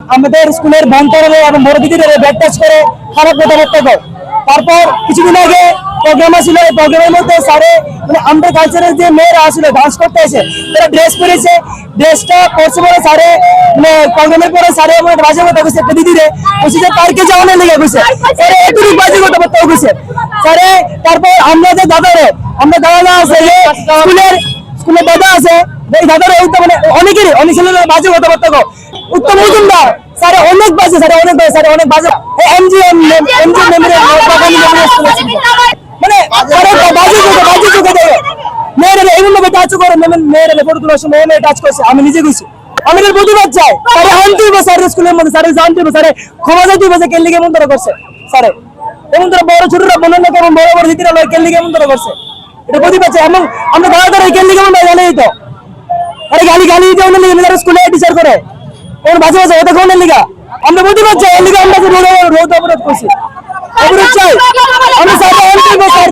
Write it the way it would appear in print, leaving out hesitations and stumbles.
আমাদের স্কুলের বন্ধরে এবং বড় দিদিদের ব্যাগ টাচ করে খারাপ কথাবার্তা কয়। তারপর কিছুদিন আগে প্রোগ্রাম ছিল, এই প্রোগ্রামের মধ্যে স্যারে মানে আমাদের কালচারের যে মেয়েরা আসলে ডান্স করতে এসে তারা ড্রেস পরেছে, ড্রেসটা পরছে বলে স্যারে মানে প্রোগ্রামের পরে স্যারে আমার বাজে কথা কইছে একটা দিদিরে, বলছে যে পার্কে যাওয়ানো লেগে গেছে স্যারে এতটুকু বাজে কথাবার্তা কইছে স্যারে। তারপর আমরা যে দাদা আছে যে স্কুলের দাদা আছে, এই দাদারা এই তো মানে অনেক ছেলেরা বাজে কথাবার্তা কয়। উত্তম মজুমদার স্যার অনেক বাজে, স্যার অনেক বাজে। এমজিএম মেমোরিয়াল মানে বাজে চোখে দেবে মেয়েরা এমন ভাবে টাচ করে, মেয়েরা ফটো তোলার সময় মেয়ে টাচ করছে, আমি নিজে গেছি। আমাদের প্রতিবাদ চাই, স্যারে আনতে হবে স্যার স্কুলের মধ্যে, স্যারে জানতে হবে, স্যারে ক্ষমা চাইতে হবে যে কেন লিগে এমন ধরা করছে স্যারে। এমন ধরা বড় ছোটরা বোনের লোক এবং বড় দিদিরা লোক কেন লিগে এমন ধরা করছে, এটা প্রতিবাদ চাই। এবং আমরা দাদা কেন লিগে এমন জানেই তো, আরে গালি দিয়ে অন্য লিগে স্কুলে টিচার করে ওর বাজে ওটা কোন লিগা আমরা প্রতিবাদ চাই, এর লিগা আমরা রোদ অবরোধ করছি, অবরোধ চাই। আমি স্যার